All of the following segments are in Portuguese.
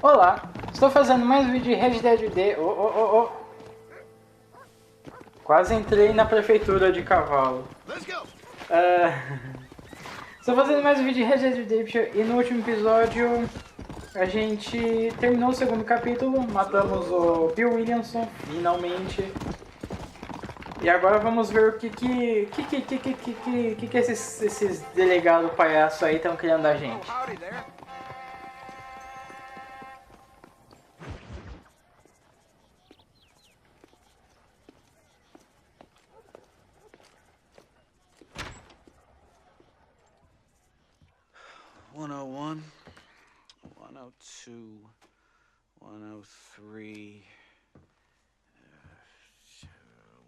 Olá, estou fazendo mais um vídeo de Red Dead D. Quase entrei na prefeitura de cavalo. Estou fazendo mais um vídeo de Red Dead Redemption e no último episódio a gente terminou o segundo capítulo, matamos o Bill Williamson, finalmente. E agora vamos ver o que esses delegados palhaços aí estão criando da gente. One oh one, 102, 103,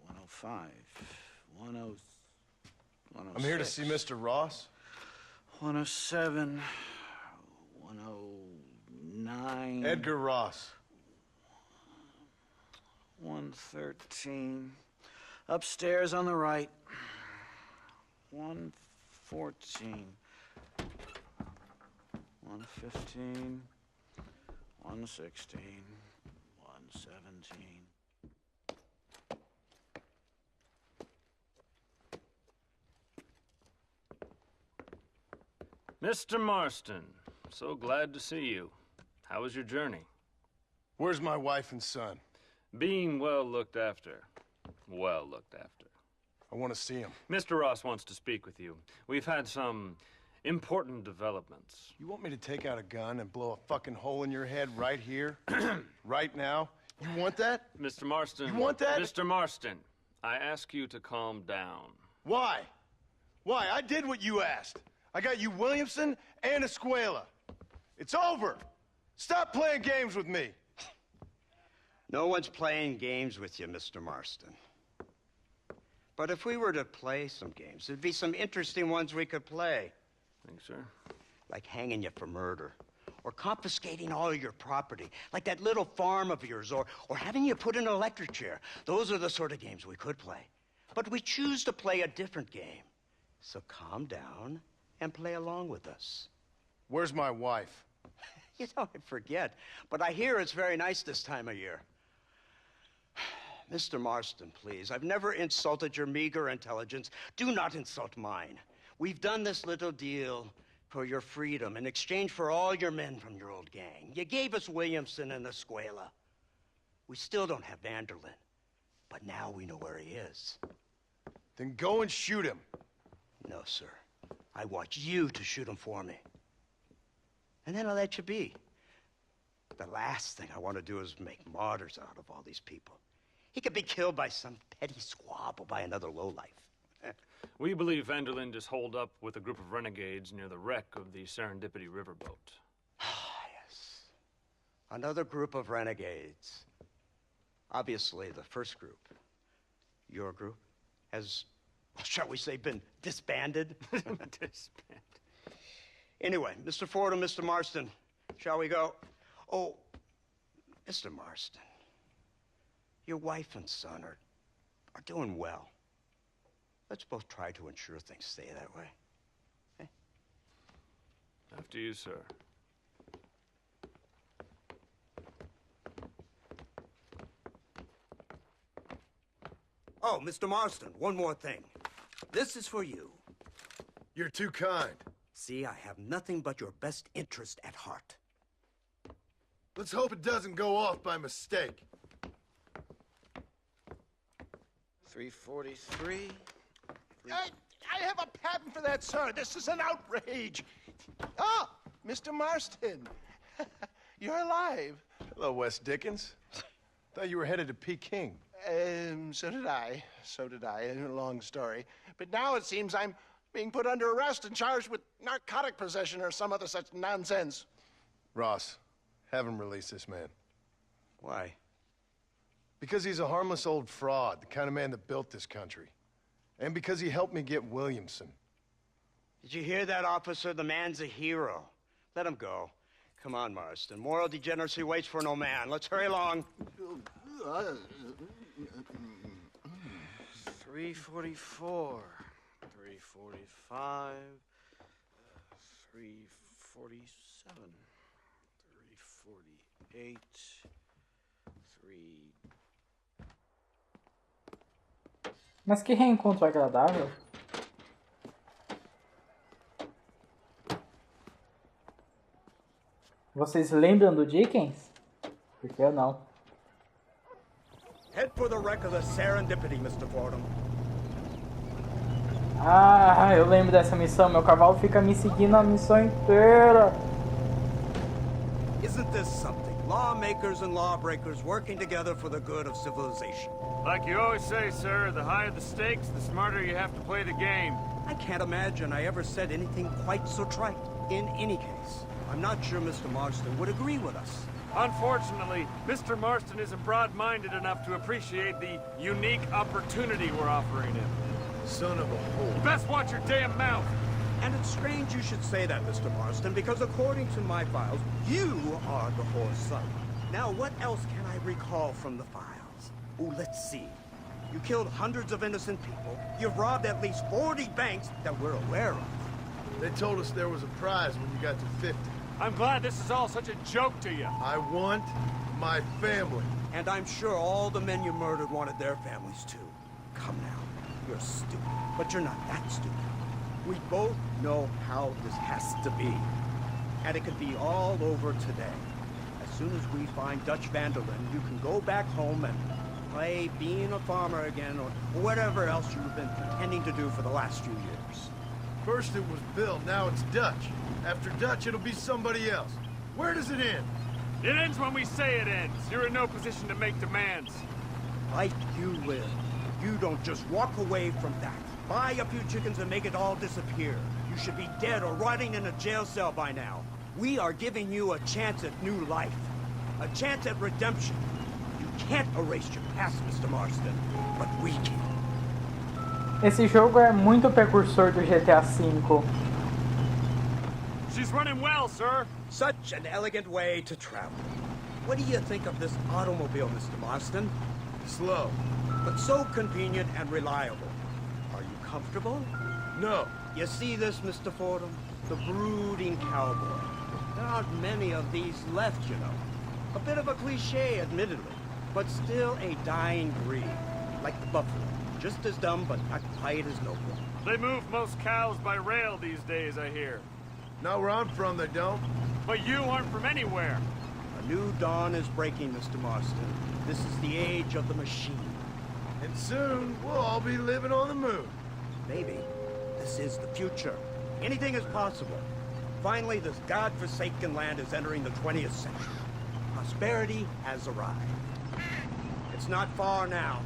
105, 106. I'm here to see Mr. Ross. 107, 109. Edgar Ross. 113. Upstairs on the right. 114. 115, 116, 117. Mr. Marston, so glad to see you. How was your journey? Where's my wife and son? Being well looked after. Well looked after. I want to see him. Mr. Ross wants to speak with you. We've had some important developments. You want me to take out a gun and blow a fucking hole in your head right here? Right now? You want that? Mr. Marston. You want that? Mr. Marston, I ask you to calm down. Why? Why? I did what you asked. I got you Williamson and Escuela. It's over. Stop playing games with me. No one's playing games with you, Mr. Marston. But if we were to play some games, there'd be some interesting ones we could play. Thanks, sir. Like hanging you for murder, or confiscating all your property, like that little farm of yours, or having you put in an electric chair. Those are the sort of games we could play. But we choose to play a different game. So calm down and play along with us. Where's my wife? You know, I forget, but I hear it's very nice this time of year. Mr. Marston, please, I've never insulted your meager intelligence. Do not insult mine. We've done this little deal for your freedom in exchange for all your men from your old gang. You gave us Williamson and Escuela. We still don't have Vanderlyn, but now we know where he is. Then go and shoot him. No, sir. I want you to shoot him for me. And then I'll let you be. The last thing I want to do is make martyrs out of all these people. He could be killed by some petty squabble by another lowlife. We believe Vanderlyn is holed up with a group of renegades near the wreck of the Serendipity riverboat. Ah, yes. Another group of renegades. Obviously, the first group, your group, has, shall we say, been disbanded? Disbanded. Anyway, Mr. Ford and Mr. Marston, shall we go? Oh, Mr. Marston, your wife and son are doing well. Let's both try to ensure things stay that way. Okay? After you, sir. Oh, Mr. Marston, one more thing. This is for you. You're too kind. See, I have nothing but your best interest at heart. Let's hope it doesn't go off by mistake. 343. I have a patent for that, sir. This is an outrage. Ah, Mr. Marston. You're alive. Hello, Wes Dickens. Thought you were headed to Peking. So did I. So did I. A long story. But now it seems I'm being put under arrest and charged with narcotic possession or some other such nonsense. Ross, have him release this man. Why? Because he's a harmless old fraud, the kind of man that built this country. And because he helped me get Williamson. Did you hear that, officer? The man's a hero. Let him go. Come on, Marston. Moral degeneracy waits for no man. Let's hurry along. 344. 345. 347. 348. 3. Mas que reencontro agradável. Vocês lembram do Dickens? Porque eu não. Head for the wreck of the Serendipity, Mr. Fordham. Ah, eu lembro dessa missão. Meu cavalo fica me seguindo a missão inteira. Isn't this something? Lawmakers and lawbreakers working together for the good of civilization. Like you always say, sir, the higher the stakes, the smarter you have to play the game. I can't imagine I ever said anything quite so trite. In any case, I'm not sure Mr. Marston would agree with us. Unfortunately, Mr. Marston isn't broad-minded enough to appreciate the unique opportunity we're offering him. Son of a whore. You best watch your damn mouth. And it's strange you should say that, Mr. Marston, because according to my files, you are the whore's son. Now, what else can I recall from the files? Oh, let's see. You killed hundreds of innocent people. You've robbed at least 40 banks that we're aware of. They told us there was a prize when you got to 50. I'm glad this is all such a joke to you. I want my family. And I'm sure all the men you murdered wanted their families too. Come now. You're stupid, but you're not that stupid. We both know how this has to be. And it could be all over today. As soon as we find Dutch Vanderlyn, you can go back home and play being a farmer again or whatever else you've been pretending to do for the last few years. First it was Bill, now it's Dutch. After Dutch, it'll be somebody else. Where does it end? It ends when we say it ends. You're in no position to make demands. Like you live. You don't just walk away from that. Buy a few chickens and make it all disappear. You should be dead or rotting in a jail cell by now. We are giving you a chance at new life. A chance at redemption. You can't erase your past, Mr. Marston, but we can. Esse jogo é muito precursor do GTA V. She's running well, sir. Such an elegant way to travel. What do you think of this automobile, Mr. Marston? Slow. But so convenient and reliable. Are you comfortable? No. You see this, Mr. Fordham? The brooding cowboy. There aren't many of these left, you know. A bit of a cliche, admittedly, but still a dying breed. Like the buffalo. Just as dumb, but not quite as noble. They move most cows by rail these days, I hear. Not where I'm from, they don't. But you aren't from anywhere. A new dawn is breaking, Mr. Marston. This is the age of the machine. And soon, we'll all be living on the moon. Maybe. This is the future. Anything is possible. Finally, this godforsaken land is entering the 20th century. Prosperity has arrived. It's not far now.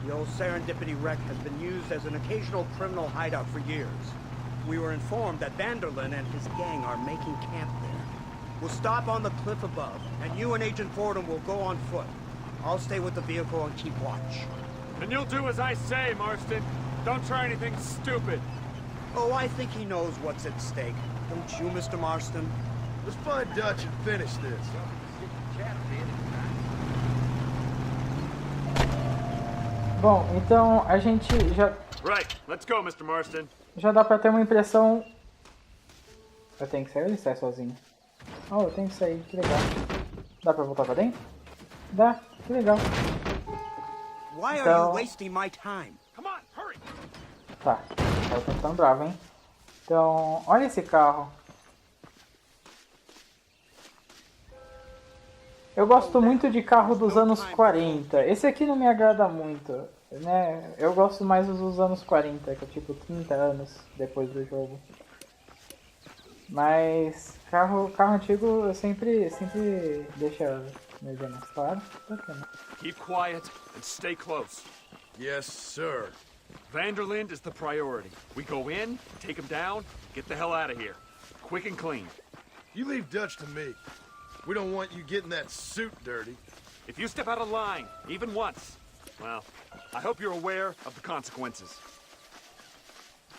The old Serendipity wreck has been used as an occasional criminal hideout for years. We were informed that Vanderlyn and his gang are making camp there. We'll stop on the cliff above, and you and Agent Fordham will go on foot. I'll stay with the vehicle and keep watch. And you'll do as I say, Marston. Don't try anything stupid. Oh, I think he knows what's at stake. Don't you, Mr. Marston? Let's find Dutch and finish this. Bom, então a gente já Right, let's go, Mr. Marston. dá pra ter uma impressão. Eu tenho que sair ou ele sai sozinho? Oh, eu tenho que sair, que legal. Dá pra voltar pra dentro? Dá, que legal. Why are Então- you wasting my time? Come on, hurry. Tá, eu tô ficando bravo, hein? Então, olha esse carro. Eu gosto muito de carro dos anos 40. Esse aqui não me agrada muito, né? Eu gosto mais dos anos 40, que é tipo 30 anos depois do jogo. Mas carro antigo eu sempre deixa meu dia mais claro. Bacana. Keep quiet and stay close. Yes, sir. Vanderlyn is the priority. We go in, take him down, get the hell out of here. Quick and clean. You leave Dutch to me. We don't want you getting that suit dirty. If you step out of line, even once, well, I hope you're aware of the consequences.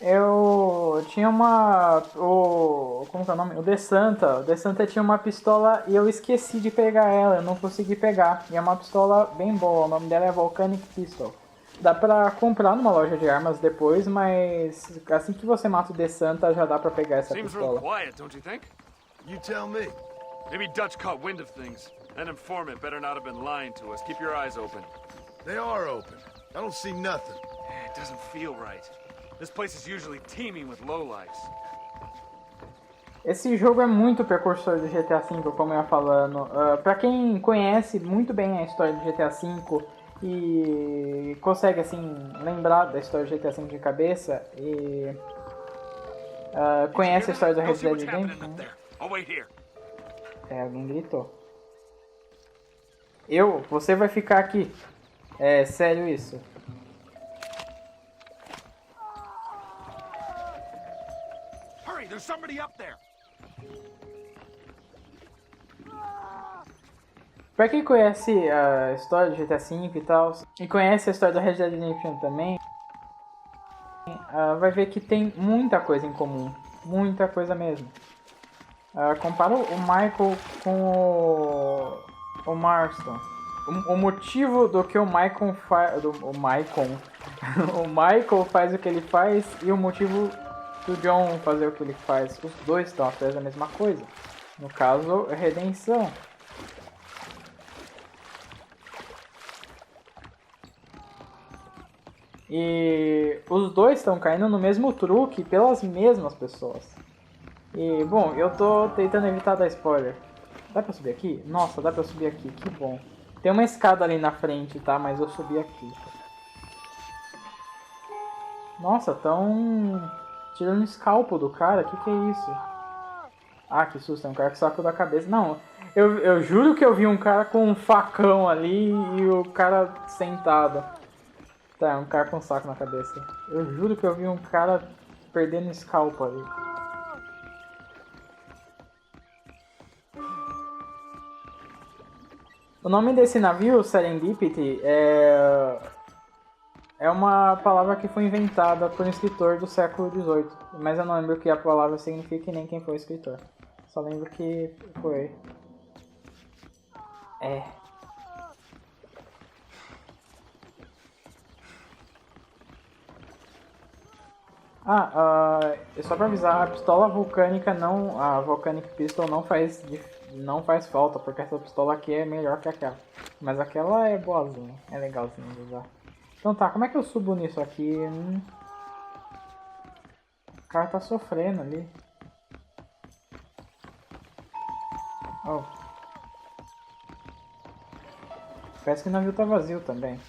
Eu tinha uma... como que é o nome? O De Santa. O De Santa tinha uma pistola e eu esqueci de pegar ela. Eu não consegui pegar. E é uma pistola bem boa. O nome dela é Volcanic Pistol. Dá pra comprar numa loja de armas depois, mas assim que você mata o De Santa já dá pra pegar essa Seems real pistola. quiet, don't you think? You tell me. Maybe Dutch caught wind of things. That informant better not have been lying to us. Keep your eyes open. They are open. I don't see nothing. It doesn't feel right. This place is usually teeming with lowlifes. Esse jogo é muito precursor do GTA V, como eu ia falando. Pra quem conhece muito bem a história do GTA V e consegue assim lembrar da história do GTA V de cabeça e conhece a história do Red Dead Redemption. Alguém gritou. Você vai ficar aqui. É sério isso. Hurry, there's somebody up there. Pra quem conhece a história do GTA V e tal, e conhece a história do Red Dead Redemption também, vai ver que tem muita coisa em comum. Muita coisa mesmo. Compara o Michael com o Marston. O motivo do que o Michael faz... o Michael faz o que ele faz e o motivo do John fazer o que ele faz. Os dois estão atrás da mesma coisa. No caso, redenção. E os dois estão caindo no mesmo truque pelas mesmas pessoas. E, bom, eu tô tentando evitar dar spoiler. Dá pra subir aqui? Nossa, dá pra subir aqui, que bom. Tem uma escada ali na frente, tá? Mas eu subi aqui. Nossa, tão tirando o escalpo do cara, que é isso? Ah, que susto, é um cara com saco da cabeça. Não, eu juro que eu vi um cara com um facão ali e o cara sentado. Tá, é um cara com um saco na cabeça. Eu juro que eu vi um cara perdendo escalpo ali. O nome desse navio, Serendipity, é uma palavra que foi inventada por um escritor do século XVIII. Mas eu não lembro o que a palavra significa e nem quem foi o escritor. Só lembro que foi... só pra avisar, a pistola vulcânica não... A Volcanic Pistol não faz falta, porque essa pistola aqui é melhor que aquela. Mas aquela é boazinha, é legalzinha de usar. Então tá, como é que eu subo nisso aqui? O cara tá sofrendo ali. Oh. Parece que o navio tá vazio também.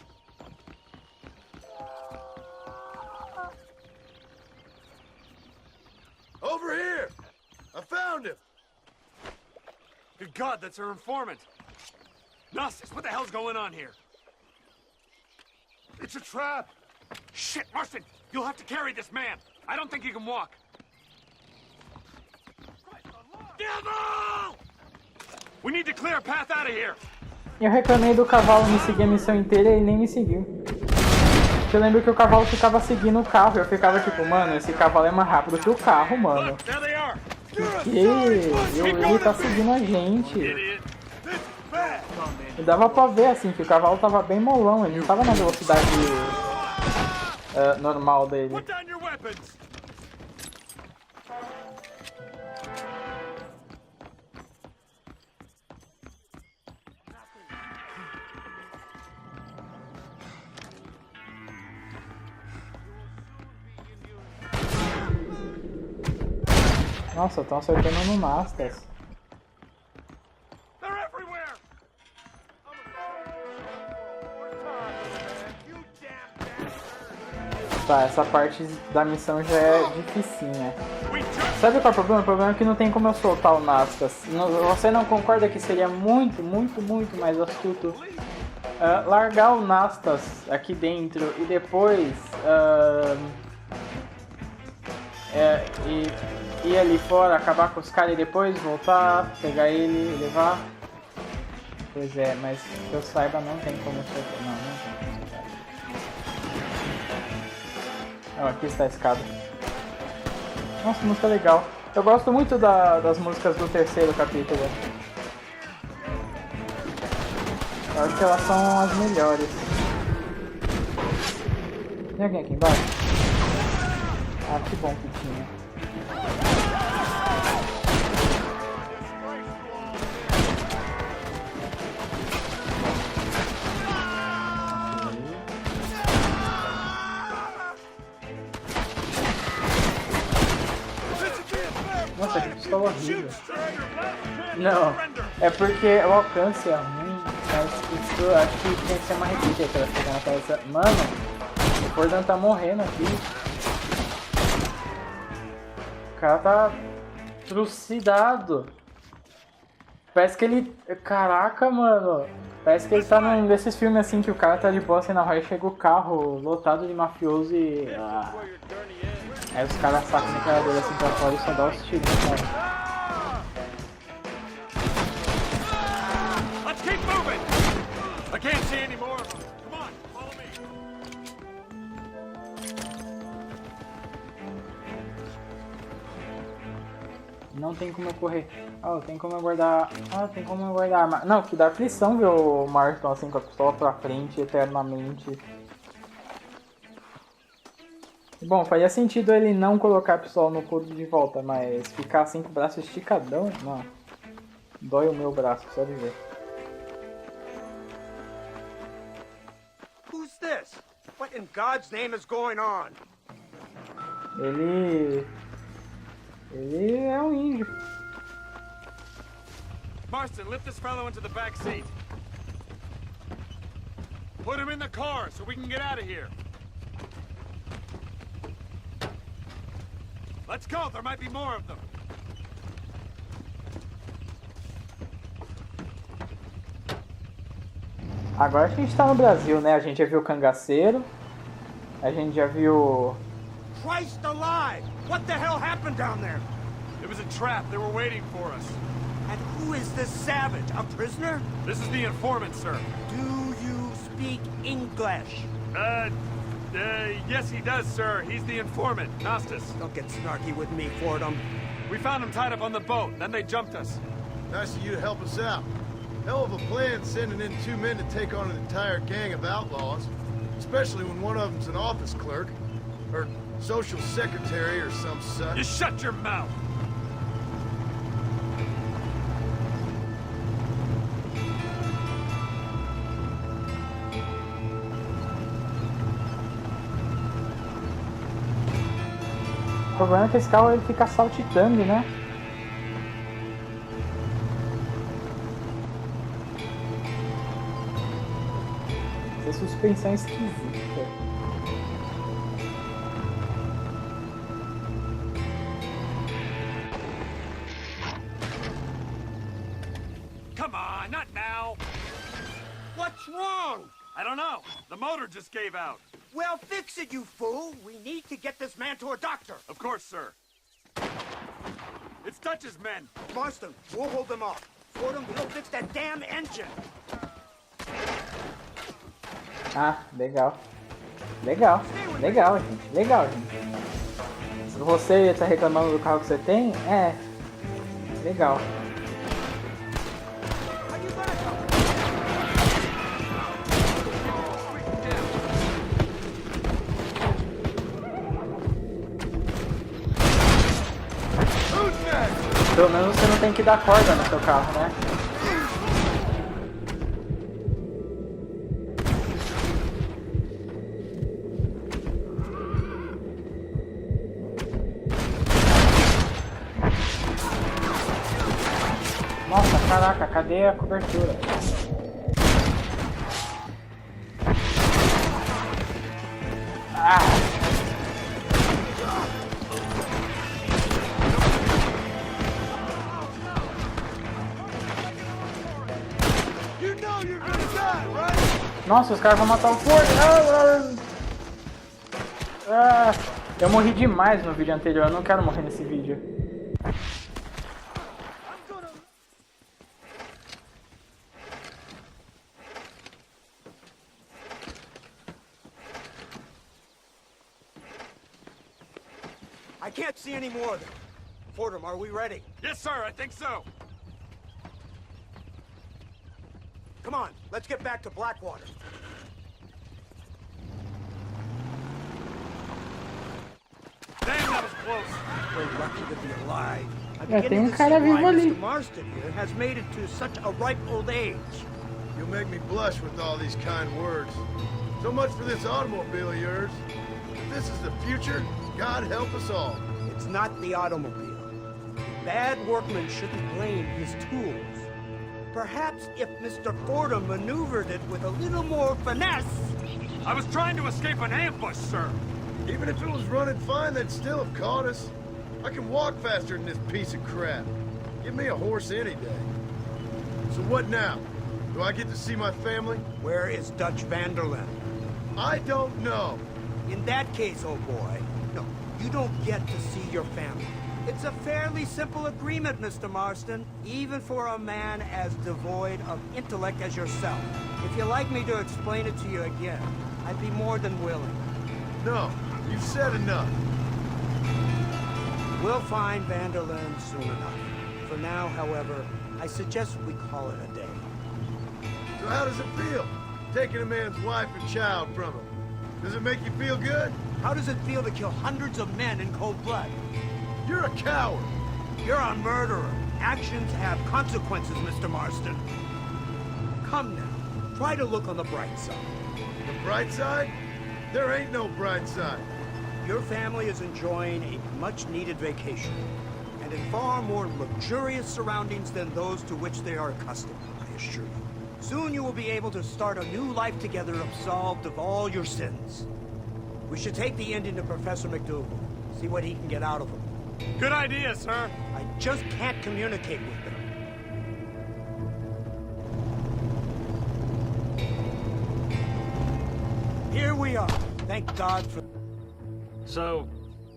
Over here! I found him! Good God, that's our informant. Gnosis, what the hell's going on here? It's a trap! Shit, Marston, you'll have to carry this man. I don't think he can walk. Devil! We need to clear a path out of here. Eu reclamei do cavalo me seguir a missão inteira e ele nem me seguiu. Eu lembro que o cavalo ficava seguindo o carro. Eu ficava tipo, mano, esse cavalo é mais rápido que o carro, mano. Que ele tá seguindo a gente. E dava pra ver assim que o cavalo tava bem molão, ele não tava na velocidade normal dele. Nossa, estão acertando no Nastas. Tá, essa parte da missão já é dificinha. Sabe qual é o problema? O problema é que não tem como eu soltar o Nastas. Você não concorda que seria muito mais astuto largar o Nastas aqui dentro e depois ir ali fora, acabar com os caras e depois voltar, pegar ele e levar? Pois é, mas que eu saiba não tem como soltar. Não tem como soltar. Oh, aqui está a escada. Nossa, música legal. Eu gosto muito das músicas do terceiro capítulo. Eu acho que elas são as melhores. Tem alguém aqui embaixo? Ah, que bom que tinha. horrível. Não, é porque o alcance é ruim, mas isso acho que tem que ser uma repeat pra ficar na cabeça. Mano, o Fordham tá morrendo aqui. O cara tá trucidado. Parece que ele... Caraca, mano. Parece que ele tá num desses filmes assim que o cara tá de boa assim na rua e chega o carro lotado de mafioso e... Aí os caras sacam a metralhadora assim pra fora e só dá os tiros, cara. Let's keep moving. I can't see any more of them. Come on, follow me. Não tem como eu correr. Oh, tem como eu guardar... Ah, tem como eu guardar arma. Não, que dá aflição ver o Marston assim com a pistola pra frente eternamente. Bom, faria sentido ele não colocar a pistola no couro de volta, mas ficar assim com o braço esticadão, não. Dói o meu braço, só de ver. Who's this? What in God's name is going on? Ele é um índio. Marston, lift this fellow into the back seat. Put him in the car so we can get out of here. Let's go, there might be more of them. Agora a gente tá no Brasil, né? A gente já viu o cangaceiro. A gente já viu... Christ alive! What the hell happened down there? It was a trap, they were waiting for us. And who is this savage? A prisoner? This is the informant, sir. Do you speak English? Yes he does, sir. He's the informant, Nostis. Don't get snarky with me, Fordham. We found him tied up on the boat, then they jumped us. Nice of you to help us out. Hell of a plan sending in 2 men to take on an entire gang of outlaws. Especially when one of them's an office clerk. Or social secretary or some such. You shut your mouth! O problema é que esse carro ele fica saltitando, né? Essa suspensão é esquisita. Come on, not now! What's wrong? I don't know. The motor just gave out. Well, fix it, you fool. We need to get this man to a doctor. Of course, sir. It's Dutch's men. Marston, we'll hold them off. Fordham, we'll fix that damn engine. Ah, legal. Legal, gente. Legal, gente. Se você tá reclamando do carro que você tem, é legal. Pelo menos você não tem que dar corda no seu carro, né? Nossa, caraca, cadê a cobertura? Ah! Nossa, os caras vão matar o Ford. Eu morri demais no vídeo anterior, eu não quero morrer nesse vídeo. I can't see any more of them. Fordham, are we ready? Yes, sir, I think so. Come on, let's get back to Blackwater. Damn, that was close. We're lucky to be alive. I'm É, tem beginning to cara see why vivo ali. Mr. Marston here has made it to such a ripe old age. You'll make me blush with all these kind words. So much for this automobile of yours. If this is the future, God help us all. It's not the automobile. Bad workmen shouldn't blame his tools. Perhaps if Mr. Fordham maneuvered it with a little more finesse... I was trying to escape an ambush, sir. Even if it was running fine, they'd still have caught us. I can walk faster than this piece of crap. Give me a horse any day. So what now? Do I get to see my family? Where is Dutch Vanderlyn? I don't know. In that case, oh boy, no, you don't get to see your family. It's a fairly simple agreement, Mr. Marston, even for a man as devoid of intellect as yourself. If you'd like me to explain it to you again, I'd be more than willing. No, you've said enough. We'll find Vanderlyn soon enough. For now, however, I suggest we call it a day. So how does it feel, taking a man's wife and child from him? Does it make you feel good? How does it feel to kill hundreds of men in cold blood? You're a coward. You're a murderer. Actions have consequences, Mr. Marston. Come now, try to look on the bright side. The bright side? There ain't no bright side. Your family is enjoying a much-needed vacation, and in far more luxurious surroundings than those to which they are accustomed, I assure you. Soon you will be able to start a new life together, absolved of all your sins. We should take the Indian to Professor McDougal, see what he can get out of him. Good idea, sir. I just can't communicate with them. Here we are. Thank God for... So,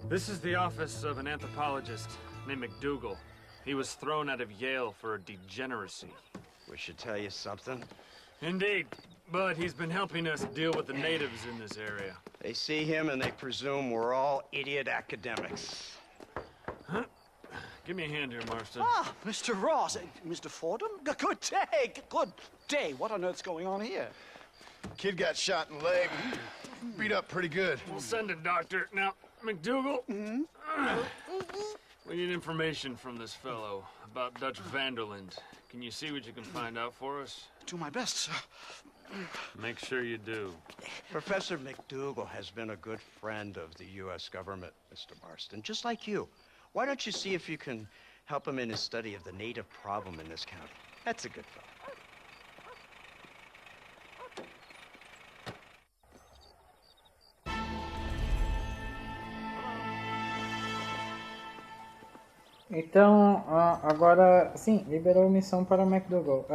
this is the office of an anthropologist named McDougal. He was thrown out of Yale for a degeneracy. We should tell you something. Indeed, but he's been helping us deal with the natives in this area. They see him and they presume we're all idiot academics. Huh? Give me a hand here, Marston. Ah, Mr. Ross. Mr. Fordham? Good day. Good day. What on earth's going on here? Kid got shot in the leg. Beat up pretty good. We'll send a doctor. Now, McDougal, we need information from this fellow about Dutch Vanderlyn. Can you see what you can find out for us? Do my best, sir. Make sure you do. Professor McDougal has been a good friend of the U.S. government, Mr. Marston, just like you. Why don't you see if you can help him in his study of the native problem in this county? That's a good fellow. Então, agora, sim, liberou missão para o McDougal.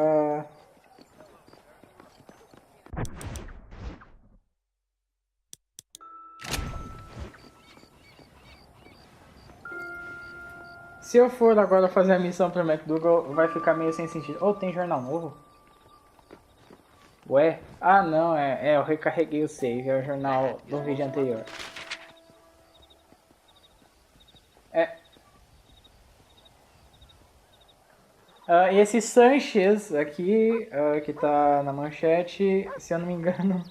Se eu for agora fazer a missão para o McDougal, vai ficar meio sem sentido. Oh, tem jornal novo? Ué? Ah, não, eu recarreguei o save, é o jornal do vídeo anterior. Esse Sanchez aqui, que tá na manchete, se eu não me engano...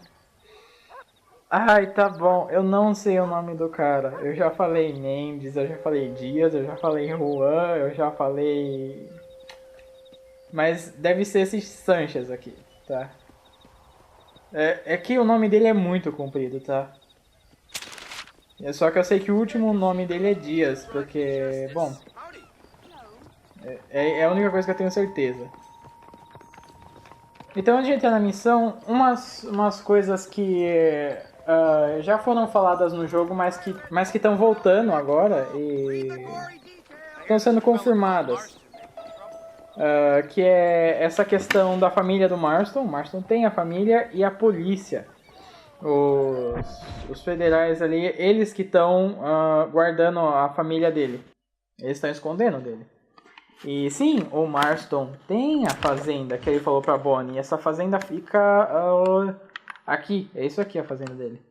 Ai, tá bom, eu não sei o nome do cara. Eu já falei Mendes, eu já falei Dias, eu já falei Juan, eu já falei... Mas deve ser esse Sanchez aqui, tá? É que o nome dele é muito comprido, tá? Só que eu sei que o último nome dele é Dias, porque, bom... É a única coisa que eu tenho certeza. Então, antes de entrar na missão, umas coisas que já foram faladas no jogo, mas que estão voltando agora e estão sendo confirmadas. Que é essa questão da família do Marston. O Marston tem a família e a polícia. Os federais ali, eles que estão guardando a família dele. Eles estão escondendo dele. E sim, o Marston tem a fazenda que ele falou pra Bonnie. E essa fazenda fica aqui. É isso aqui a fazenda dele.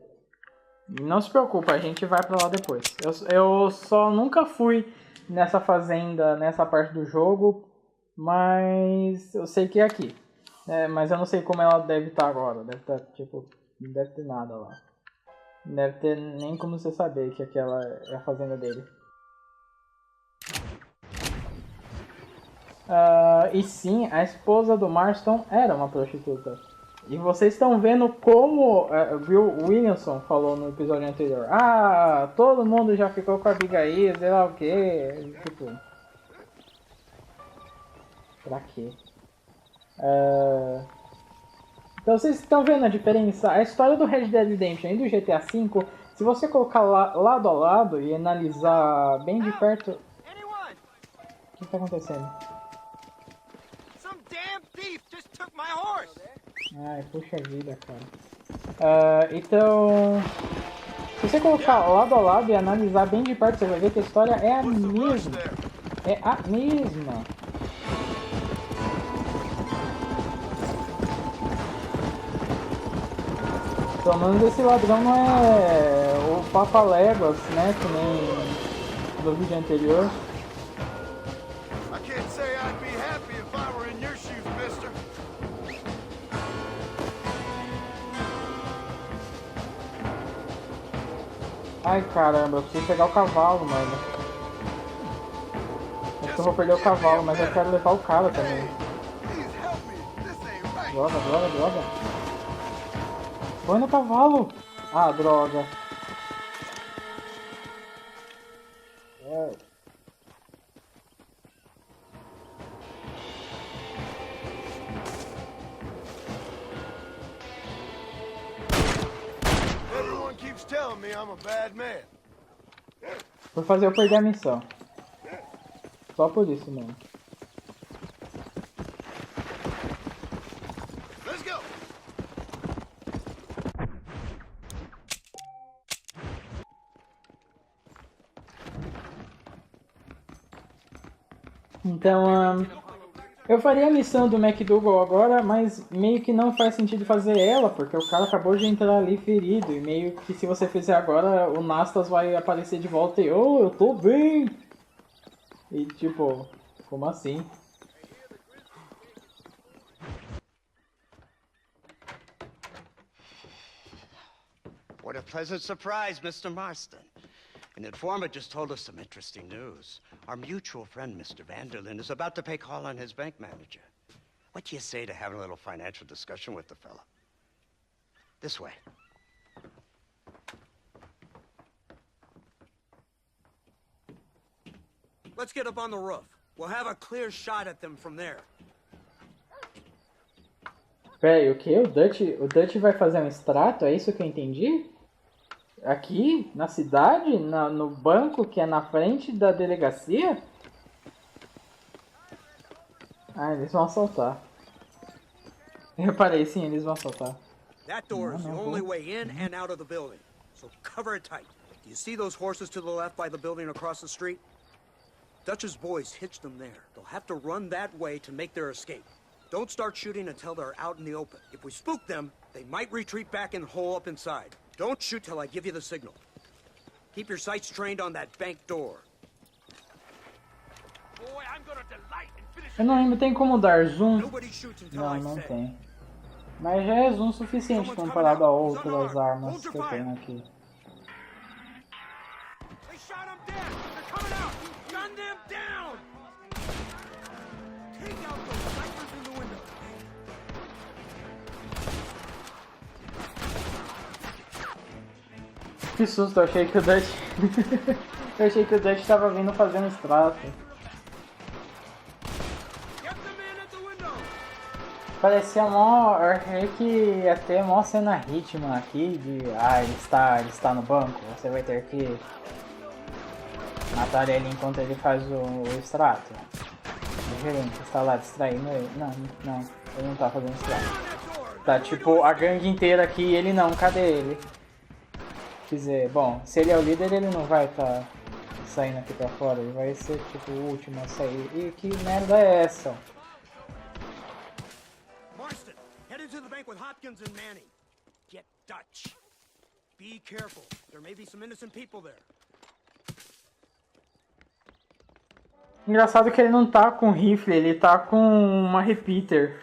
Não se preocupa, a gente vai pra lá depois. Eu só nunca fui nessa fazenda, nessa parte do jogo. Mas eu sei que é aqui. Mas eu não sei como ela deve estar agora. Deve estar, tipo, não deve ter nada lá. Não deve ter nem como você saber que aquela é a fazenda dele. E sim, a esposa do Marston era uma prostituta. E vocês estão vendo como Bill Williamson falou no episódio anterior. Ah, todo mundo já ficou com a Abigail, sei lá o que. Tipo, Pra quê? Então vocês estão vendo a diferença? A história do Red Dead Redemption e do GTA V, se você colocar lado a lado e analisar bem de perto... O que está acontecendo? Ai, puxa vida, cara. Então... Se você colocar lado a lado e analisar bem de perto, você vai ver que a história é a mesma. É a mesma. Pelo menos esse ladrão não é o Papa Léguas, né? Que nem do vídeo anterior. Ai caramba, eu preciso pegar o cavalo, mano. Acho que eu vou perder o cavalo, mas eu quero levar o cara também. Droga, droga, droga. Põe no cavalo! Ah, droga. Por fazer eu perder a missão. Só por isso mesmo. Então, eu faria a missão do MacDougal agora, mas meio que não faz sentido fazer ela, porque o cara acabou de entrar ali ferido, e meio que se você fizer agora, o Nastas vai aparecer de volta e oh, eu tô bem! E tipo, como assim? What a pleasant surprise, Mr. Marston. An informant just told us some interesting news. Our mutual friend, Mr. Vanderlyn, is about to pay call on his bank manager. What do you say to having a little financial discussion with the fella? This way. Let's get up on the roof. We'll have a clear shot at them from there. Peraí, o que? O Dutch vai fazer um extrato? É isso que eu entendi? Aqui, na cidade? No banco que é na frente da delegacia? Ah, eles vão assaltar. Eu reparei, sim, eles vão assaltar. That door is the only way in and out of the building. So cover it tight. Do you see those horses to the left by the building across the street? Dutch's boys hitched them there. They'll have to run that way to make their escape. Don't start shooting until they're out in the open. If we spook them, they might retreat back and hole up inside. Don't shoot till I give you the signal. Keep your sights trained on that bank door. Eu não lembro, tem como dar zoom? Não, não tem. Mas já é zoom suficiente comparado a outras armas que eu tenho aqui. Que susto, eu achei que o Dutch... eu achei que o Dutch tava vindo fazer um extrato. Parecia mó... Eu achei que ia ter mó cena ritmo aqui de... Ah, ele está no banco, você vai ter que matar ele enquanto ele faz o extrato. O gerente está lá distraindo ele. Não, ele não tá fazendo extrato. Tá tipo a gangue inteira aqui e ele não, cadê ele? Quer dizer, bom, se ele é o líder, ele não vai estar saindo aqui pra fora, ele vai ser tipo o último a sair. E que merda é essa? Marston, head into the bank with Hopkins and Manning. Get Dutch. Be careful. There may be some innocent people there. Engraçado que ele não tá com rifle, ele tá com uma repeater.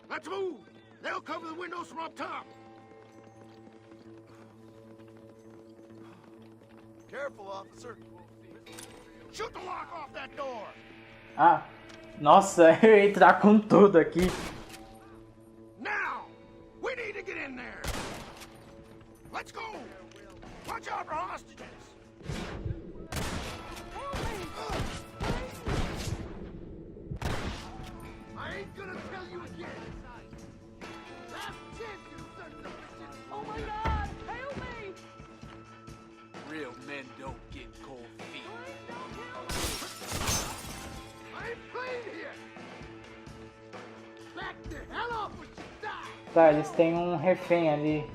Let's move! They'll cover the windows from up top! Careful, officer. Shoot the lock off that door! Ah, nossa, eu ia entrar com tudo aqui. Now! We need to get in there! Let's go! Watch out for hostages! Tá, eles têm um refém ali.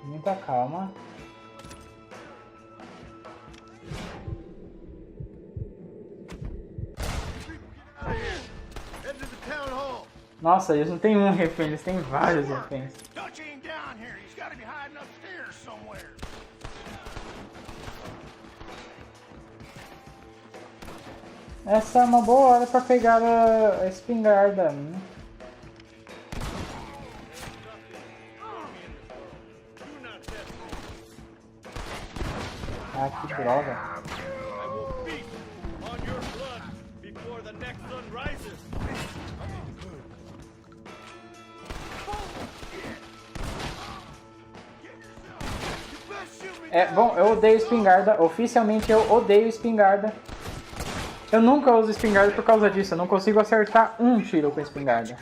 Muita calma. Head to the town hall. Nossa, eles não têm um refém, eles têm vários reféns. Dutch ain't down here. He's got to be hiding upstairs somewhere. Essa é uma boa hora pra pegar a espingarda. Ah, que droga. I will feast on your blood before the next sun rises. É, bom, eu odeio espingarda. Oficialmente eu odeio espingarda. Eu nunca uso espingarda por causa disso. Eu não consigo acertar um tiro com espingarda.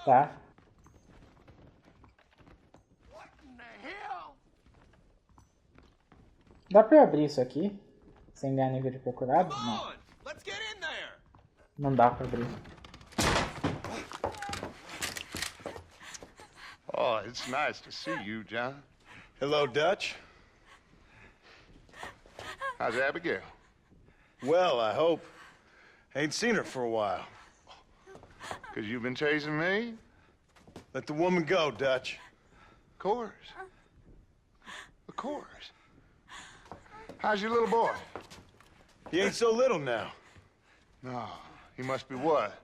Tá? Dá pra eu abrir isso aqui? Sem ganhar nível de procurado? Não. Não dá pra abrir. Oh, it's nice to see you, John. Hello, Dutch. How's Abigail? Well, I hope. Ain't seen her for a while. 'Cause you've been chasing me? Let the woman go, Dutch. Of course. Of course. How's your little boy? He ain't so little now. No, he must be what?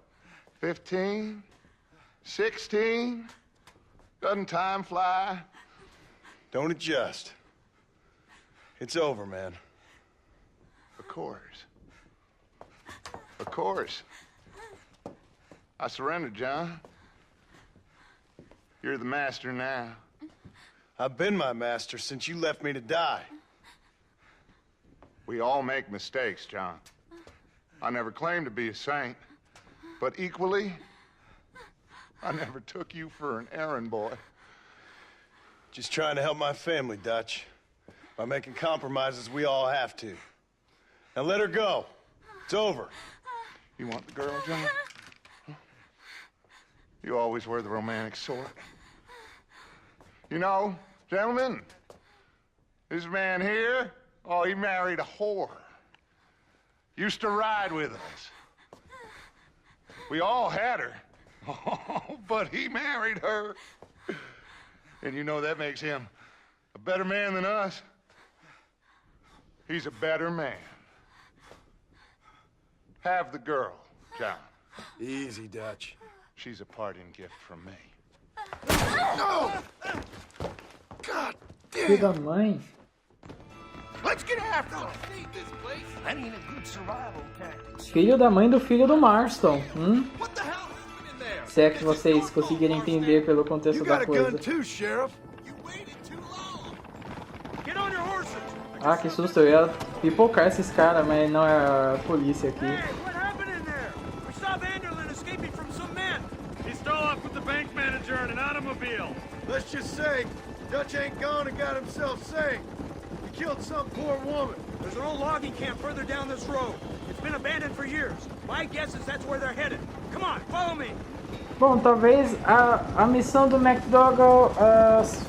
15? 16? Doesn't time fly? Don't adjust. It's over, man. Of course. Of course. I surrendered, John. You're the master now. I've been my master since you left me to die. We all make mistakes, John. I never claimed to be a saint, but equally, I never took you for an errand boy. Just trying to help my family, Dutch. By making compromises we all have to. Now let her go. It's over. You want the girl, John? Huh? You always were the romantic sort. You know, gentlemen, this man here, oh, he married a whore. Used to ride with us. We all had her. Oh, but he married her. And you know that makes him a better man than us. He's a better man. Have the girl, John. Easy, Dutch. She's a parting gift from me. No! God Filho damn! da mãe. Let's get after him. That ain't a good survival tactic. Filho da mãe do filho do Marston. What the hell happened in there? Se é que vocês conseguirem entender pelo contexto You da got a coisa. gun too, Sheriff. You waited too long. Get on your horses. Ah, que susto. Eu ia pipocar esses caras, mas não é a polícia aqui. Hey, what happened in there? We saw Vanderlyn escaping from some men. He stole off with the bank manager in an automobile. Let's just say, Dutch ain't gone and got himself saved. He killed some poor woman. There's an old logging camp further down this road. It's been abandoned for years. My guess is that's where they're headed. Come on, follow me. Bom, talvez a missão do McDougall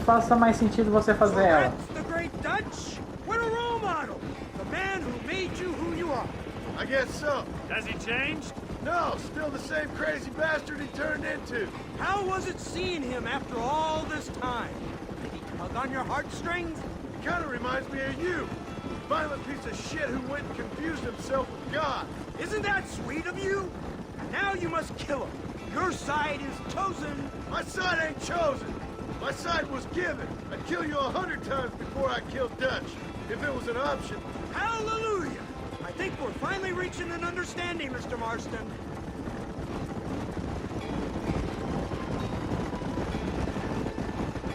faça mais sentido você So fazer ela. that's the great Dutch? What a role model. The man who made you who you are. I guess so. Has he changed? No, still the same crazy bastard he turned into. How was it seeing him after all this time? Did he tug on your heartstrings? He kind of reminds me of you. Violent piece of shit who went and confused himself with God. Isn't that sweet of you? And now you must kill him. Your side is chosen. My side ain't chosen. My side was given. I'd kill you 100 times before I killed Dutch, if it was an option. Hallelujah! I think we're finally reaching an understanding, Mr. Marston.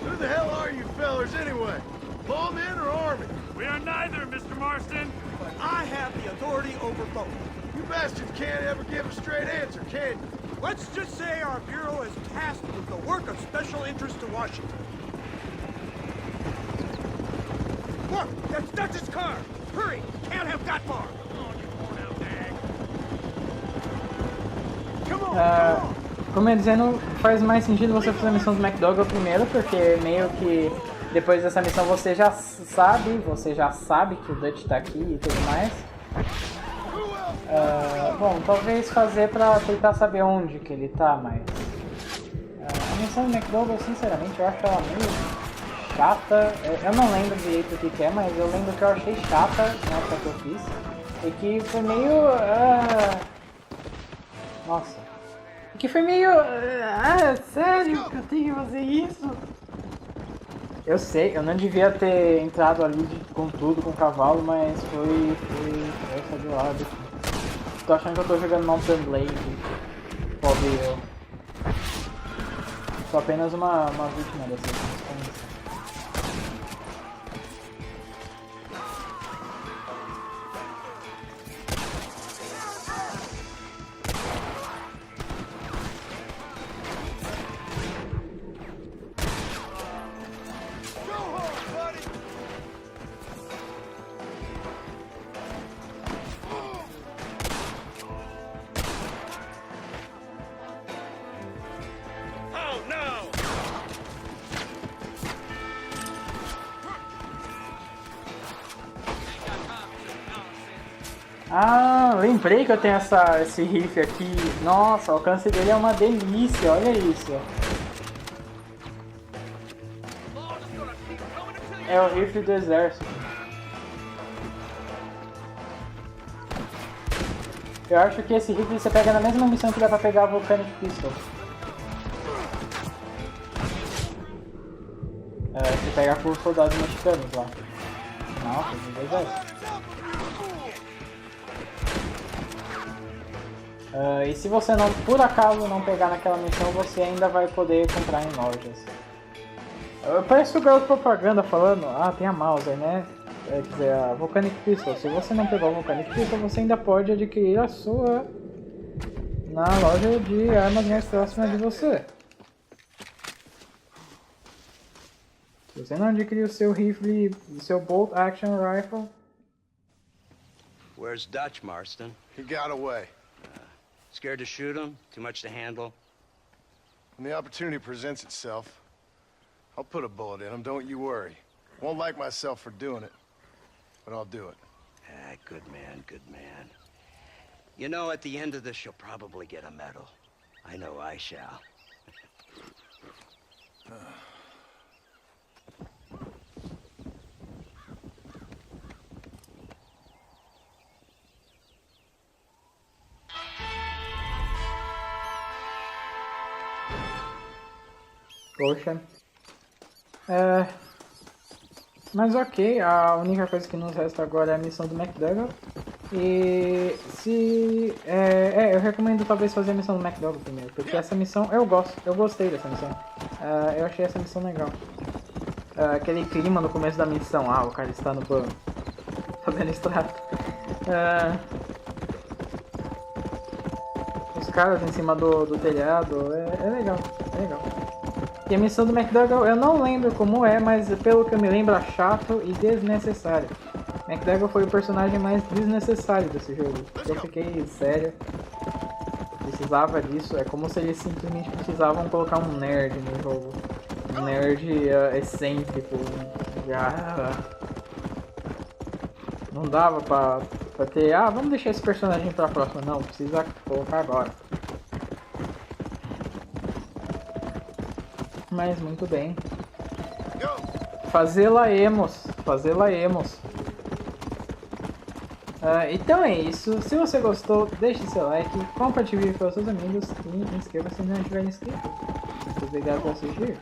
Who the hell are you fellers anyway? Lawmen or army? We are neither, Mr. Marston. But I have the authority over both. You bastards can't ever give a straight answer, can you? Let's just say our bureau is tasked with the work of special interest to Washington. Look, that's Dutch's car. Hurry, can't have got far. Como eu ia dizendo, faz mais sentido você fazer a missão do McDougal primeiro, porque meio que depois dessa missão você já sabe que o Dutch tá aqui e tudo mais. Bom, talvez fazer pra tentar saber onde que ele tá, mas... a missão do McDougal, sinceramente, eu acho ela meio chata. Eu não lembro direito o que é, mas eu lembro que eu achei chata na época que eu fiz. E que foi meio... Nossa. E que foi meio... sério que eu tenho que fazer isso? Eu sei, eu não devia ter entrado ali com tudo, com o cavalo, mas foi essa de lado. Tô achando que eu tô jogando Mountain Blade. Pobre eu. Sou apenas uma vítima dessas missões. Lembrei que eu tenho esse rifle aqui. Nossa, o alcance dele é uma delícia, olha isso. É o rifle do exército. Eu acho que esse rifle você pega na mesma missão que dá pra pegar a Volcanic Pistol. Você pega com os soldados mexicanos lá. Nossa, do exército. E se você não, por acaso não pegar naquela missão, você ainda vai poder comprar em lojas. Parece o garoto propaganda falando, tem a Mauser, né? Quer dizer, a Volcanic Pistol. Se você não pegou a Volcanic Pistol, você ainda pode adquirir a sua na loja de armas mais próxima de você. Se você não adquirir o seu rifle, o seu Bolt Action Rifle... Where's Dutch, Marston? He got away. Scared to shoot him? Too much to handle? When the opportunity presents itself, I'll put a bullet in him, don't you worry. Won't like myself for doing it, but I'll do it. Good man, good man. You know, at the end of this, you'll probably get a medal. I know I shall. Poxa. Mas ok, a única coisa que nos resta agora é a missão do McDougal. E se... eu recomendo talvez fazer a missão do McDougal primeiro, porque essa missão eu gostei dessa missão. Eu achei essa missão legal. Aquele clima no começo da missão, o cara está no banco, fazendo extrato. Os caras em cima do telhado, é legal, é legal. E a missão do McDougal, eu não lembro como é, mas pelo que eu me lembro, é chato e desnecessário. McDougal foi o personagem mais desnecessário desse jogo. Eu fiquei sério. Precisava disso. É como se eles simplesmente precisavam colocar um nerd no jogo. Um nerd excêntrico. Não dava pra ter... vamos deixar esse personagem pra próxima. Não, precisa colocar agora. Mas muito bem. Fazê-la emos. Então é isso. Se você gostou, deixe seu like, compartilhe com seus amigos e inscreva-se se não estiver inscrito. Muito obrigado por assistir.